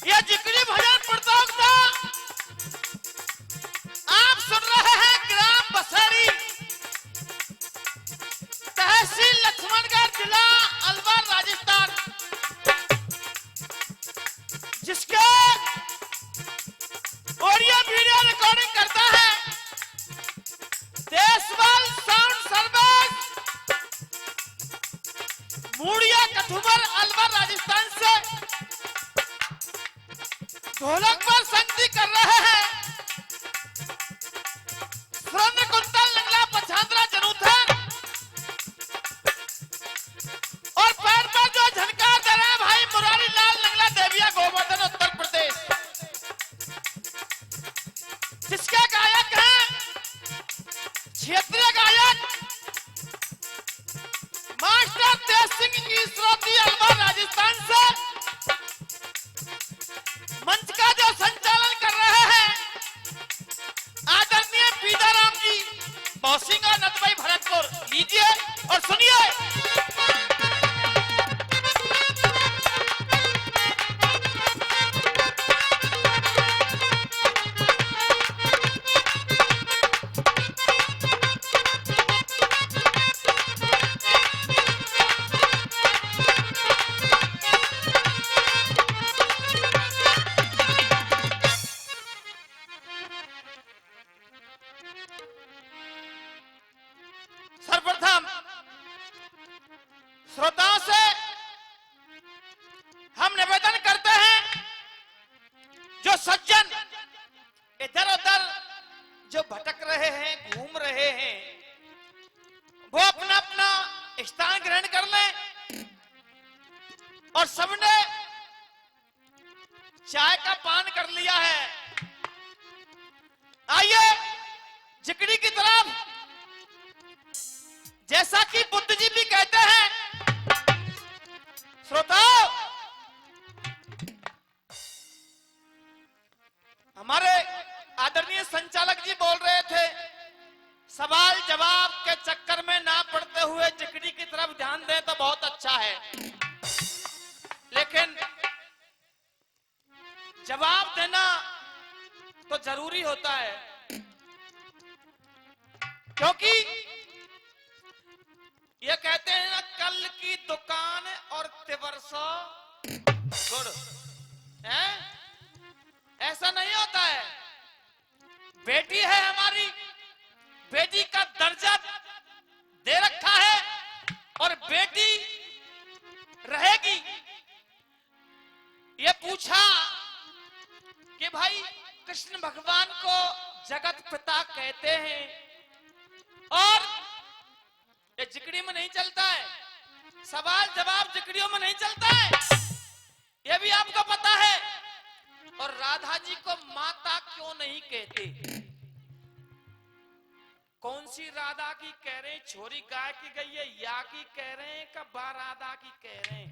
ये जिक्री भजन प्रतियोगिता आप सुन रहे हैं ग्राम बसेड़ी, तहसील लक्ष्मणगढ़, जिला अलवर, राजस्थान, जिसके ऑडियो वीडियो रिकॉर्डिंग करता है देशवाल साउंड सर्विस, मूड़िया कठुबर, अलवर, राजस्थान से। ढोलक पर संगति कर रहे हैं स्वर्ण कुंतल लंगला पछांदरा जरूथर, और पैर पर जो झनकार दे रहे हैं भाई मुरारी लाल लंगला देविया, गोवर्धन, उत्तर प्रदेश, जिसके गायक हैं क्षेत्रीय गायक मास्टर तेज सिंह ईसरोती, अलवर, राजस्थान से। मंच का जो संचालन कर रहे हैं आदरणीय पीदाराम जी बौसिंगा, नदवाई, भरतपुर। लीजिए और सुनिए। सर्वप्रथम श्रोताओं से हम निवेदन करते हैं, जो सज्जन इधर उधर जो भटक रहे हैं, घूम रहे हैं, वो अपना अपना स्थान ग्रहण कर लें। और सबने चाय का पान कर लिया है। आइए जिकड़ी की तरफ। जैसा कि बुद्ध जी भी कहते हैं, श्रोताओ, हमारे आदरणीय संचालक जी बोल रहे थे सवाल जवाब के चक्कर में ना पड़ते हुए जिकड़ी की तरफ ध्यान दें तो बहुत अच्छा है, लेकिन जवाब देना तो जरूरी होता है, क्योंकि ये कहते हैं ना, कल की दुकान और तिवरसो गुड़ है, ऐसा नहीं होता है। बेटी है हमारी, बेटी का दर्जा दे रखा है और बेटी रहेगी। ये पूछा कि भाई कृष्ण भगवान को जगत पिता कहते हैं और ये जिकड़ी में नहीं चलता है, सवाल जवाब जिकड़ियों में नहीं चलता है, ये भी आपको पता है। और राधा जी को माता क्यों नहीं कहते? कौन सी राधा की कह रहे हैं? छोरी गाय की गई है या की कह रहे हैं कि बा राधा की कह रहे हैं?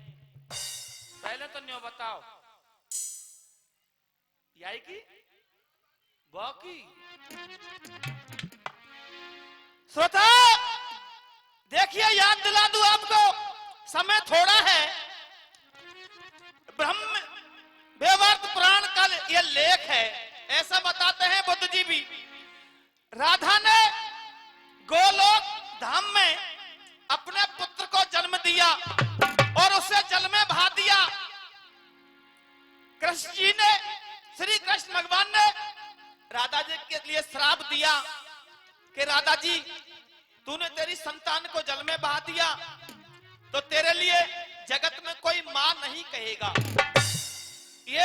पहले तो न्यों बताओ, याई की बा की? श्रोता देखिए, याद दिला दूं आपको, समय थोड़ा है। ब्रह्म वेवर्त पुराण का ये लेख है, ऐसा बताते हैं बुद्ध जी भी। राधा ने गोलोक धाम में अपने पुत्र को जन्म दिया और उसे जल में बहा दिया। कृष्ण जी ने, श्री कृष्ण भगवान ने राधा जी के लिए श्राप दिया कि राधा जी, तूने तेरी संतान को जल में बहा दिया तो तेरे लिए जगत में कोई मां नहीं कहेगा। ये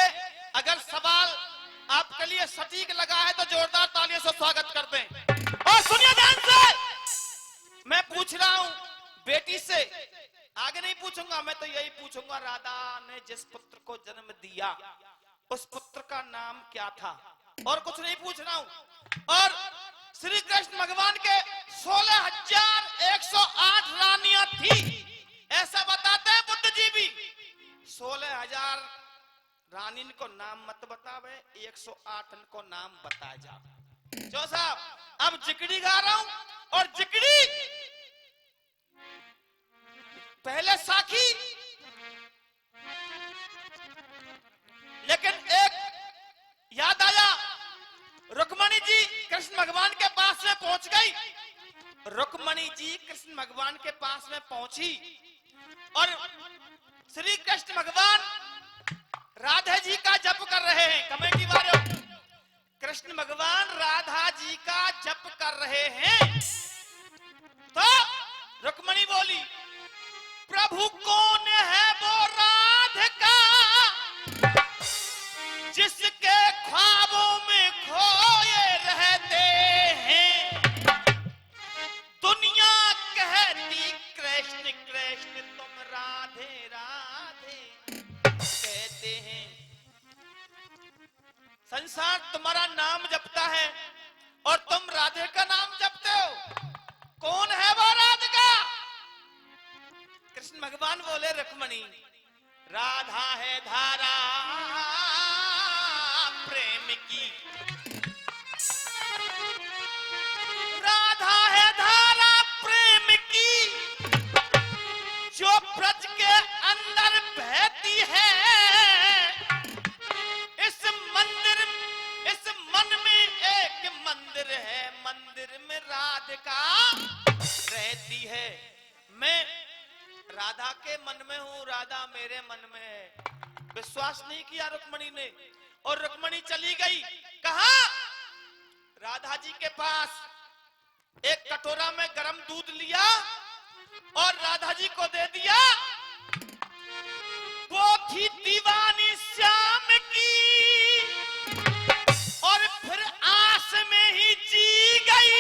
अगर सवाल आपके लिए सटीक लगा है तो जोरदार तालियों से स्वागत कर दें। और सुनिए ध्यान से, मैं पूछ रहा हूं बेटी से, आगे नहीं पूछूंगा, मैं तो यही पूछूंगा, राधा ने जिस पुत्र को जन्म दिया उस पुत्र का नाम क्या था? और कुछ नहीं पूछ रहा हूं। और श्री कृष्ण भगवान के 16,108 रानियां थी, ऐसा बताते हैं बुद्ध जी भी। 16,000 रानी को नाम मत बतावे, 108 को नाम बताया जावे। जो साहब, अब जिकड़ी गा रहा हूं और जिकड़ी पहले साखी, लेकिन रुक्मणी जी कृष्ण भगवान के पास में पहुंची और श्री कृष्ण भगवान राधा जी का जप कर रहे हैं। कमेटी वालों, कृष्ण भगवान राधा जी का जप कर रहे हैं तो रुक्मणी बोली, प्रभु कौन है वो राधिका जिसके ख्वाबों में खोए रहते हैं। दुनिया कहती कृष्ण कृष्ण, तुम राधे राधे कहते हैं। संसार तुम्हारा नाम जपता है और तुम राधे का नाम जपते हो। कौन है वो राधिका? कृष्ण भगवान बोले, रुक्मणी, राधा है धारा प्रेम की, राधा है धारा प्रेम की, जो ब्रज के अंदर बहती है। इस मन में एक मंदिर है, मंदिर में राधिका रहती है। मैं राधा के मन में हूं, राधा मेरे मन में है। विश्वास नहीं किया रुक्मणी ने और रुक्मणी चली गई। कहा? राधा जी के पास। एक कटोरा में गरम दूध लिया और राधा जी को दे दिया। वो थी दीवानी श्याम की और फिर आस में ही जी गई।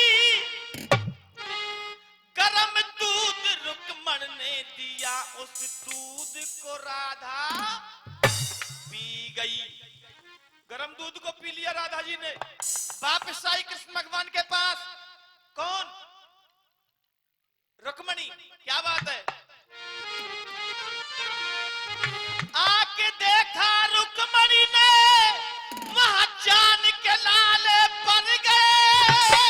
गरम दूध रुक्मण ने दिया, उस दूध को राधा पी गई। गरम दूध को पी लिया राधा जी ने। वापस आई कृष्ण भगवान के पास। कौन? रुक्मणी। क्या बात है? आके देखा रुक्मणी ने, वहां जान के लाले बन गए।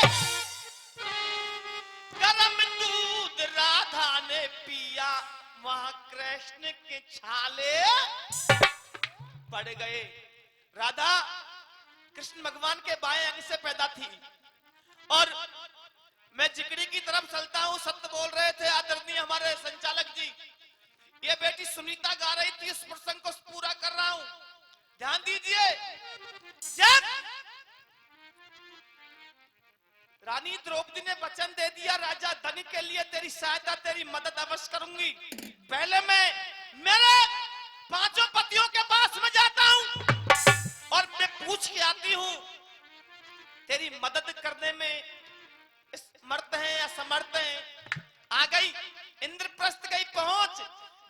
गरम दूध राधा ने पिया, वहां कृष्ण के छाले पड़ गए। राधा कृष्ण भगवान के बाएं अंग से पैदा थी और मैं जिगड़ी की तरफ चलता हूं। सत्य बोल रहे थे आदरणीय हमारे संचालक जी। ये बेटी सुनीता गा रही थी, इस प्रसंग को पूरा कर रहा हूं, ध्यान दीजिए। जब रानी द्रौपदी ने वचन दे दिया, राजा धन के लिए तेरी सहायता, तेरी मदद अवश्य करूंगी। पहले मैं मेरे 5 पतियों के पास में जाता हूं और मैं पूछ के आती हूं तेरी मदद करने में समर्थ हैं या समर्थ हैं। आ गई, इंद्रप्रस्थ गई पहुंच।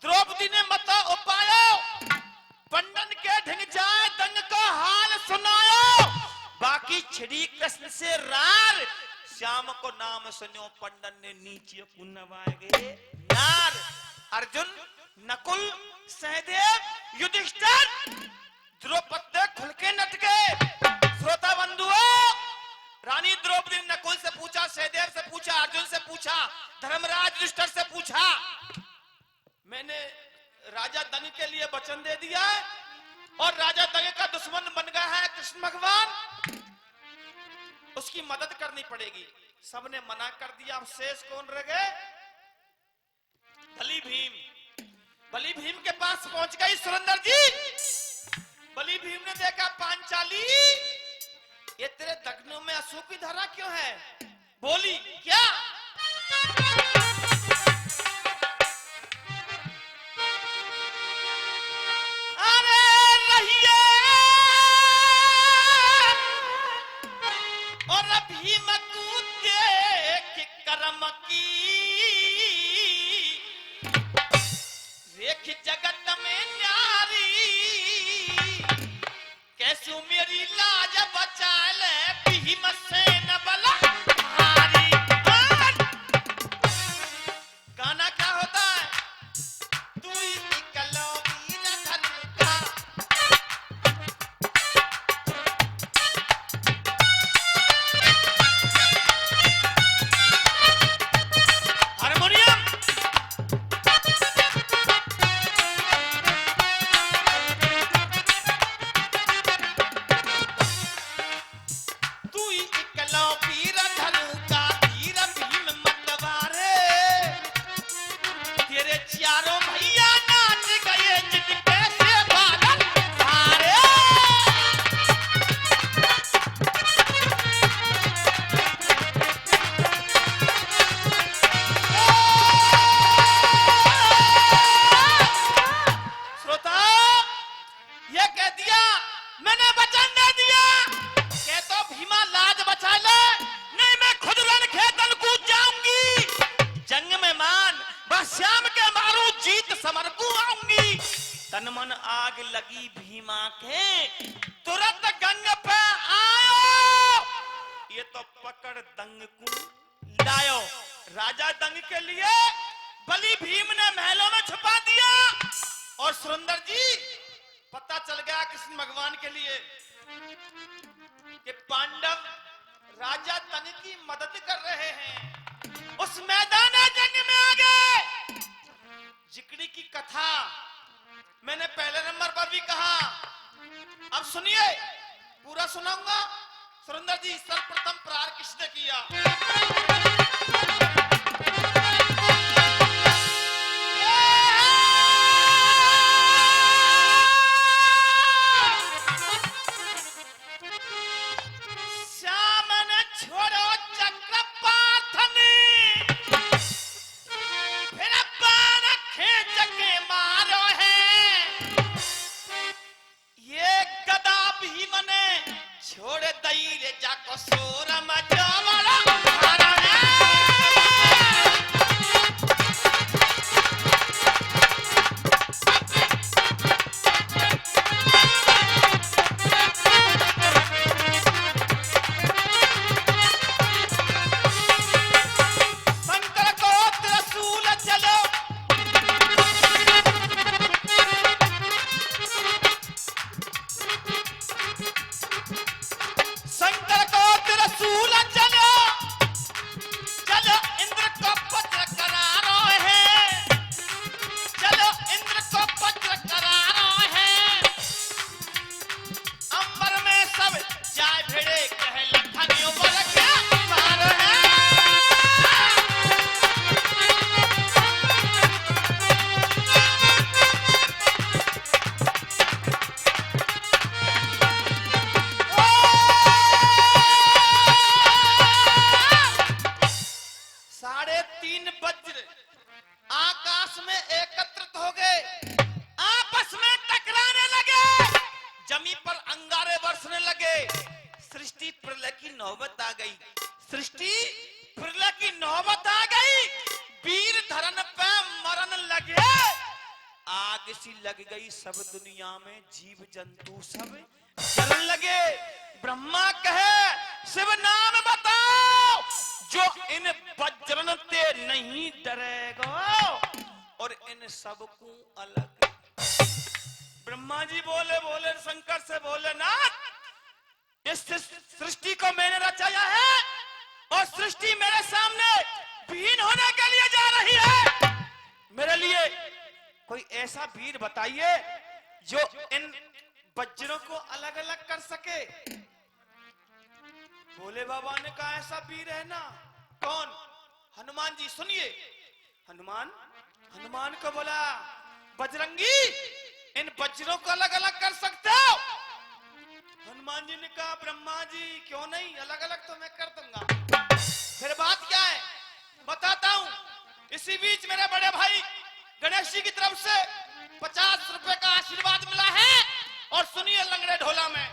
द्रौपदी ने मता उपायो, पंडन के ढिंग जाए दंग को हाल सुनायो। बाकी श्री कृष्ण से रार, श्याम को नाम सुनो पंडन ने नीचे पुनवाए नार। अर्जुन, नकुल, सहदेव, युधिष्ठिर, द्रौपदी खुल के नट गए। श्रोता बंधुओं, रानी द्रौपदी ने नकुल से पूछा, सहदेव से पूछा, अर्जुन से पूछा, धर्मराज युधिष्ठिर से पूछा, मैंने राजा दंग के लिए वचन दे दिया है और राजा दंग का दुश्मन बन गया है कृष्ण भगवान, उसकी मदद करनी पड़ेगी। सबने मना कर दिया। अब शेष कौन रह गए? बलि भीम। बलि भीम के पास पहुंच गई सुरेंद्र जी। बलि भीम ने देखा, पांचाली ये तेरे दगनों में आंसू की धारा क्यों है? बोली, क्या? अरे रहिए और भीम को देख कर्म की, रेख जगत में न्यारी, कैसू मेरी लाज बचा ले भीम से न बला भारी। ये कह दिया, मैंने वचन दे दिया कि तो भीमा लाज बचा ले, नहीं मैं खुद रण खेतन कूद जाऊंगी, जंग में मान बस श्याम के मारू, जीत समर को आऊंगी। तन मन आग लगी भीमा के, तुरंत गंग पे आयो, ये तो पकड़ दंग को लायो। राजा दंग के लिए बलि भीम ने महलों में छुपा दिया, और सुरेंद्र जी पता चल गया कृष्ण भगवान के लिए कि पांडव राजा तन की मदद कर रहे हैं। उस मैदान जंग में आ गए। जिकड़ी की कथा मैंने पहले नंबर पर भी कहा, अब सुनिए, पूरा सुनाऊंगा। सुरेंद्र जी सर्वप्रथम प्रहार किसने किया? लग गई सब दुनिया में, जीव जंतु सब जलन लगे। ब्रह्मा कहे शिव नाम बताओ, जो इन वज्रन ते नहीं डरेगा, और इन सबको अलग। ब्रह्मा जी बोले शंकर से बोले, नाथ इस सृष्टि को मैंने रचाया है, और सृष्टि मेरे सामने विहीन होने के लिए जा रही है। मेरे लिए कोई ऐसा वीर बताइए जो इन वज्रों को अलग अलग कर सके। भोले बाबा ने कहा ऐसा वीर है ना। कौन? हनुमान जी। सुनिए, हनुमान को बोला, बजरंगी इन वज्रों को अलग अलग कर सकते हो? हनुमान जी ने कहा, ब्रह्मा जी क्यों नहीं, अलग अलग तो मैं कर दूंगा। फिर बात क्या है बताता हूं। इसी बीच मेरे बड़े भाई गणेश जी की तरफ से 50 रुपए का आशीर्वाद मिला है, और सुनिए लंगड़े ढोला में।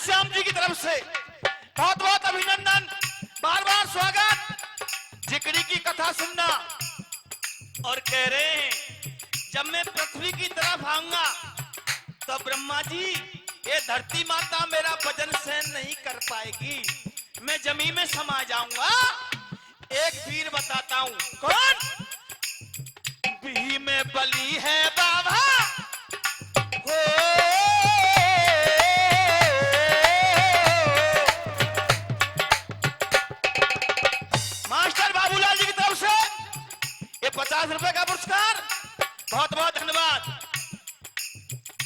घनश्याम जी की तरफ से बहुत बहुत अभिनंदन, बार बार स्वागत। जिकड़ी की कथा सुनना और कह रहे हैं जब मैं पृथ्वी की तरफ आऊंगा तो ब्रह्मा जी ये धरती माता मेरा वजन सहन नहीं कर पाएगी, मैं जमीन में समा जाऊंगा। एक वीर बताता हूं, कौन? भी में बली है बाबा हो, मास्टर बाबूलाल जी की तरफ से ये 50 रुपए का पुरस्कार, बहुत बहुत धन्यवाद।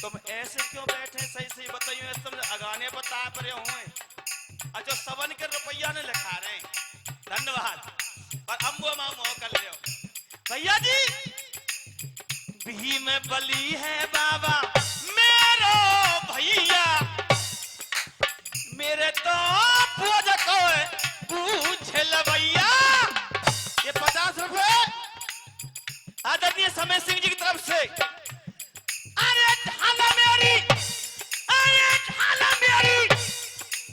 तुम ऐसे क्यों बैठे, सही सही बताइए, तुम अगाने बता पर अच्छा सबन के रुपया ने लिखा रहे हैं, धन्यवाद। और हम वो माँ कर ले भैया जी, भी में बली है बाबा मेरो भैया, मेरे तो पूज को पूछ लवैया। ये 50 रुपए आदरणीय समय सिंह जी की तरफ से। अरे ढाला मेरी, अरे ढाला मेरी।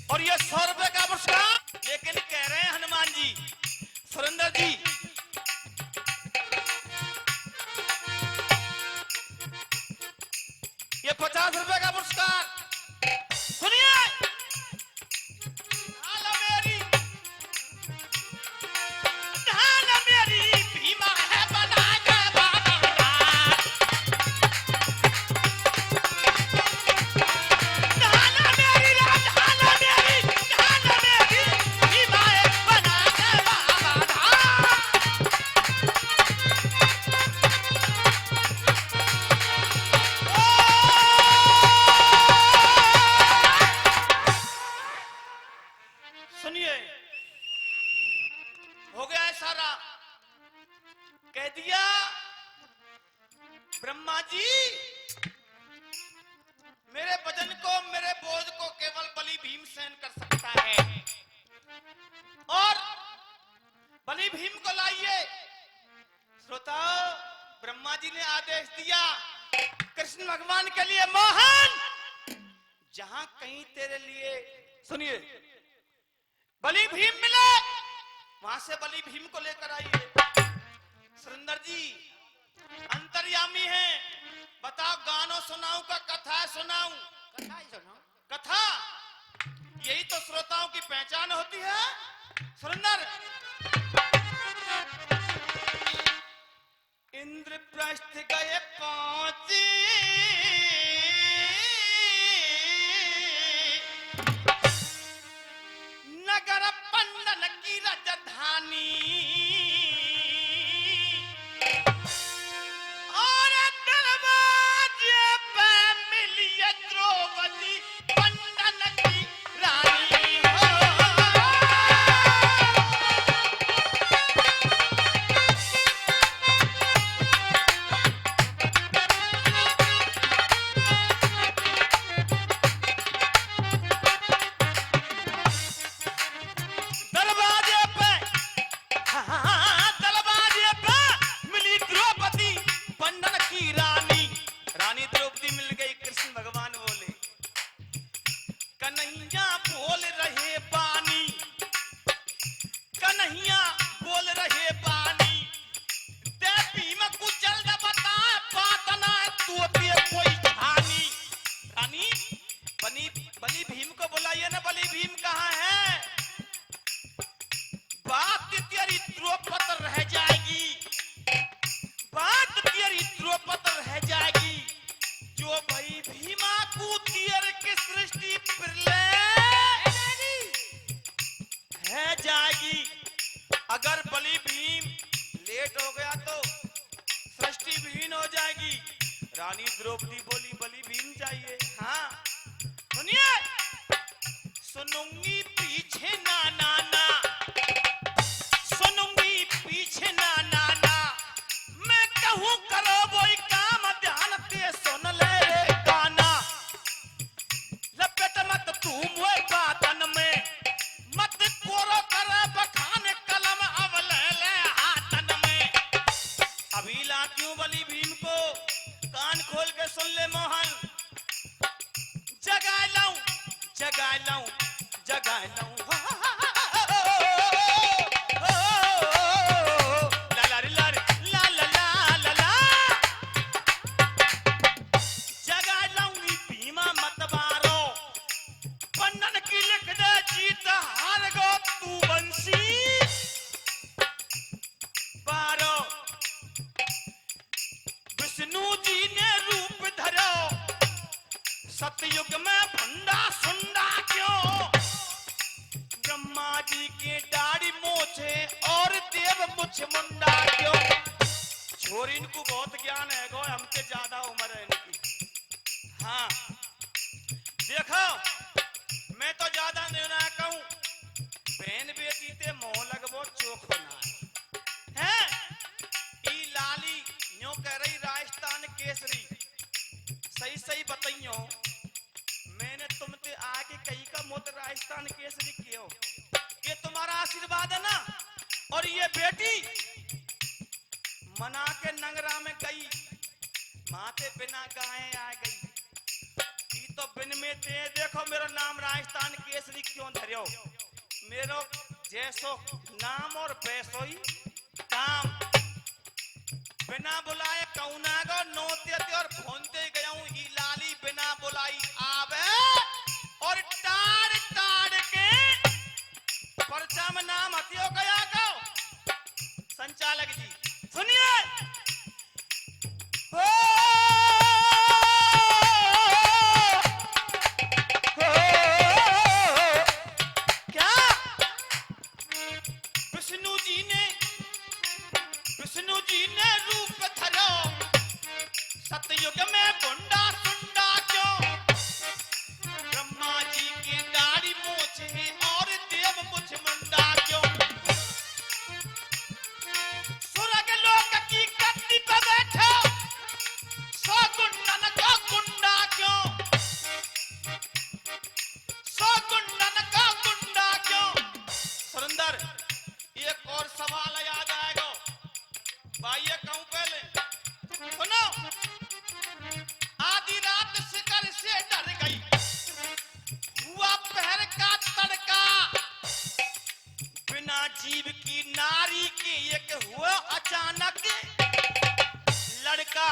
और ये 100 रुपए का पुरस्कार, लेकिन कह रहे हैं हनुमान जी, सुरेंद्र जी, ये 50 रुपए का पुरस्कार सुनिए। ढाला मेरी, ढाला मेरी भीमा है बना के बाबा, ढाला मेरी, ढाला मेरी, ढाला मेरी भीमा है बना के बाबा। सुनिए, हो गया है सारा, कह दिया ब्रह्मा जी मेरे वजन को, मेरे बोझ को केवल बलि भीम सहन कर सकता है, और बलि भीम को लाइए। श्रोताओ, ब्रह्मा जी ने आदेश दिया कृष्ण भगवान के लिए, मोहन जहां कहीं तेरे लिए, सुनिए, बलि भीम मिले वहां से बलि भीम को लेकर आइए। सुरेंद्र जी अंतर्यामी हैं, बताओ गानों सुनाऊं का कथा सुनाऊं? कथा ही सुनो। कथा, यही तो श्रोताओं की पहचान होती है। सुरेंद्र, इंद्रप्रस्थ गए पहुंची, नगर पंडन की राजधानी, और दरवाजे पे मिली द्रौपदी पंडन की रानी हो। लूं जगा लूं सतयुग में भंडा सुंडा क्यों ब्रह्मा जी की दाढ़ी मोछे और देव मुछ मुंडा क्यों छोरी इनको बहुत ज्ञान है गो हमसे ज्यादा उम्र है इनकी। हाँ देखो मैं तो ज्यादा नहीं ना कहूं बहन बेटी ते मोह लगभो चोखो ना है ई लाली न्यों कह रही राजस्थान केसरी सही सही बताइयो मैंने तुमसे आगे कहीं का मोत राजस्थान केसरी क्यों ये तुम्हारा आशीर्वाद है ना। और ये बेटी मना के नंगरा में गई माते बिना गाय आ गई ये तो बिन में ते देखो मेरा नाम राजस्थान केसरी क्यों धरियो मेरो जैसो नाम और वैसो ही काम बिना बुलाए कौना गो नोते और फोनते गया हूं ई लाली बिना बुलाई आवे और टाड़ टाड़ के पर्चा में नाम हथियो गया को संचालक जी सुनिए क्या विष्णु जी ने रूप धरो सतयुग में बुंडा सुंडा क्यों ब्रह्मा जी की दाढ़ी मोछे और देव मुछ मुंडा क्यों स्वर्ग लोक की गद्दी पे बैठो सौ गुंडन का गुंडा क्यों सौ गुंडन का गुंडा क्यों। सुरेंद्र एक और सवाल याद आएगा भाई ये कहूं पहले सुनो आधी रात शिकर से डर गई हुआ पहर का तड़का बिना जीव की नारी के एक हुआ अचानक लड़का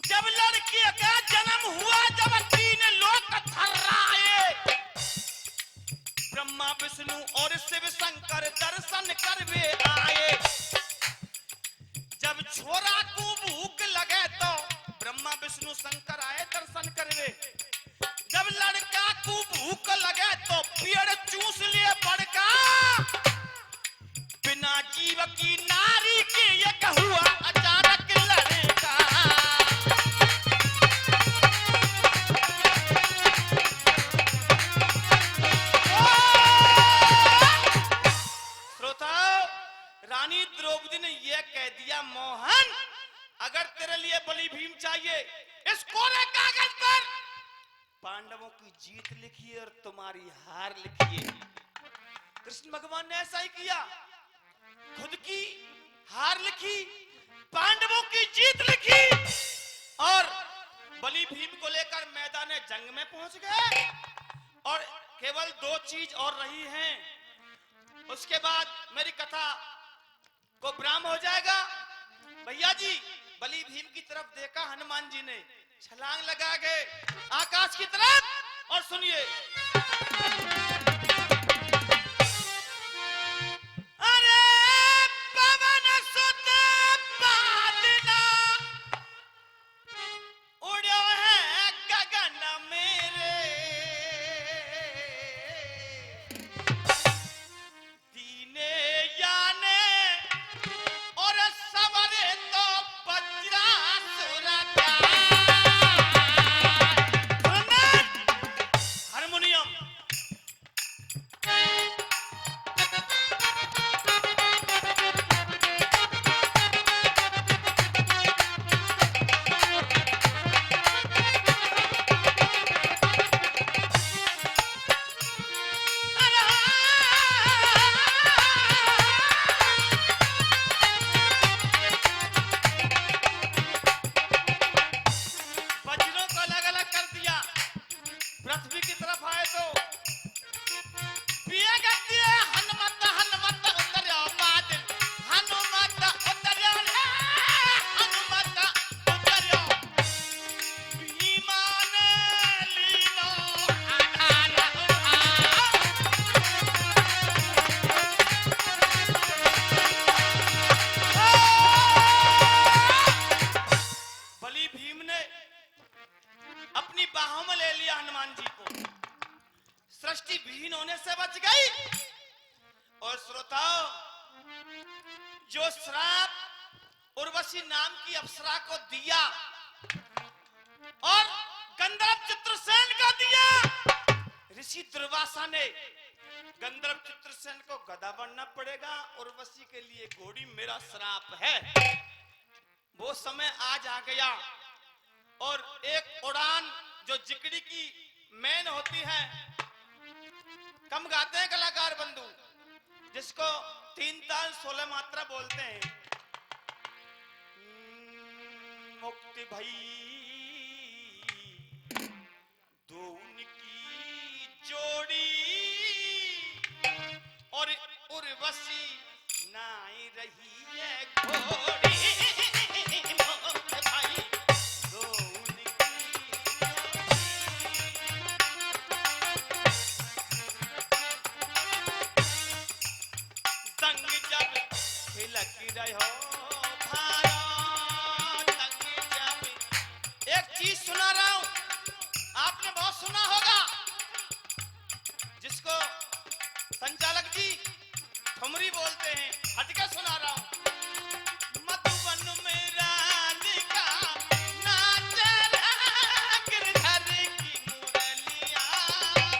जब लड़के का जन्म हुआ जब तीन लोग थर्राए ब्रह्मा विष्णु और शिव शंकर दर्शन करवे आए जब छोरा को भूख लगे तो ब्रह्मा विष्णु शंकर आए दर्शन करवे जब लड़का को भूख लगे तो पेड़ चूस लिए बड़का बिना जीव की नारी के एक हुआ अचानक लड़का। श्रोताओ रानी द्रौपदी ने यह कह दिया मोहन अगर तेरे लिए बलि भीम चाहिए इस कोरे कागज पर पांडवों की जीत लिखिए और तुम्हारी हार लिखिए। कृष्ण भगवान ने ऐसा ही किया खुद की हार लिखी पांडवों की जीत लिखी और बलि भीम को लेकर मैदान जंग में पहुंच गए और केवल दो चीज और रही हैं उसके बाद मेरी कथा को विराम हो जाएगा। भैया जी बलि भीम की तरफ देखा हनुमान जी ने छलांग लगा गए आकाश की तरफ और सुनिए अरे पवन सुत बादला उड़ो है गगन मेरे दीने याने और सवरे तो वज्रासुर का हारमोनियम बाहों में ले लिया हनुमान जी को, सृष्टि विहीन होने से बच गई। और श्रोताओं, जो श्राप उर्वशी नाम की अप्सरा को दिया और गंधर्व चित्रसेन को दिया, ऋषि दुर्वासा ने गंधर्व चित्रसेन को गधा बनना पड़ेगा, उर्वशी के लिए घोड़ी मेरा श्राप है। वो समय आज आ गया और एक उड़ान जो जिकड़ी की मेन होती है, कम गाते हैं कलाकार बंधु, जिसको 3 ताल 16 मात्रा बोलते हैं। मुक्ति भई दो उनकी जोड़ी और उर्वशी नाई रही है घोड़ी। मुक्ति भई दो उनकी तंग जब खिलक रहो भारत, तंग जब। एक चीज सुना रहा हूं, आपने बहुत सुना होगा, जिसको संचालक जी ठुमरी बोलते हैं, हटके सुना रहा हूं। मधुबन में राधिका नाच रहा, गिरधर की मुरलिया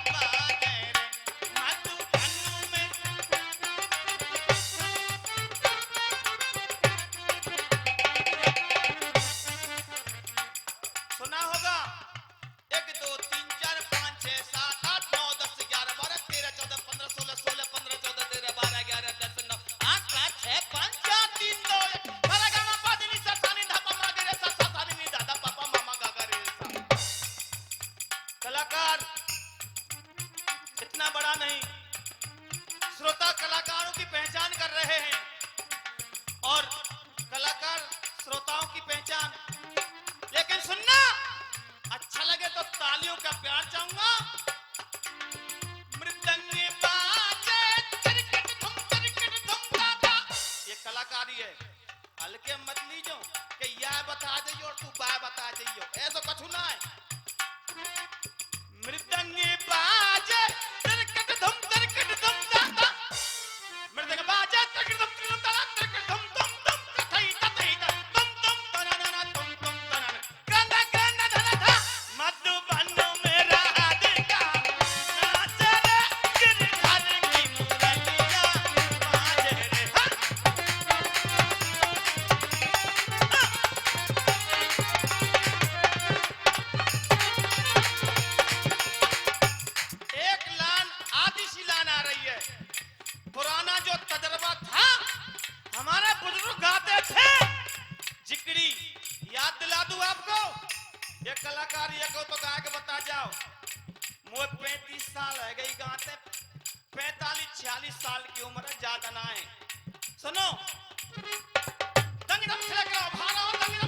बाजे रे। मधुबन में सुना होगा, 1 2 3 4 5 6 7 8 9 10 11 12 13 14 15 16 16 15 14 13 12 11 10 9 8 5 6 5 4 3 2 1 गा मा पा नी सा सा नी धा पा मा गे रे सा सा सा नी धा धा पा पा मा मा गा गा रे सा। कलाकार इतना बड़ा नहीं, श्रोता कलाकारों की पहचान कर रहे हैं और कलाकार श्रोताओं की पहचान। लेकिन सुनना, अच्छा लगे तो तालियों का प्यार चाहूंगा। मृदंग बाजे तिरकट धुम दादा, ये कलाकारी है, हल्के मत लीजो कि यह बता दियो तू बा बता दियो, ऐसा कछु ना है। मृदंग बाजे तिरकट धुम दादा, मृदंग बाजे तिरकट धुम दादा, तिरकट धुम धुम धुम तथई तथई धुम धुम तनाना धुम धुम तनाना गंदा गंदा धना धा। मधुबन में राधिका नाच रे, गिरधर की मुरलिया बाजे रे। एक लान आदि सी लान आ रही है। पुराना जो तजर्बा था, हमारे बुजुर्ग गाते थे, जिकड़ी याद दिला दूं आपको। ये कलाकार ये को तो गा के बता जाओ। मुझे 35 साल है गई गाते, 45-46 साल की उम्र है, ज्यादा ना है। सुनो, दंग दम छिलक रहा भारा, दंग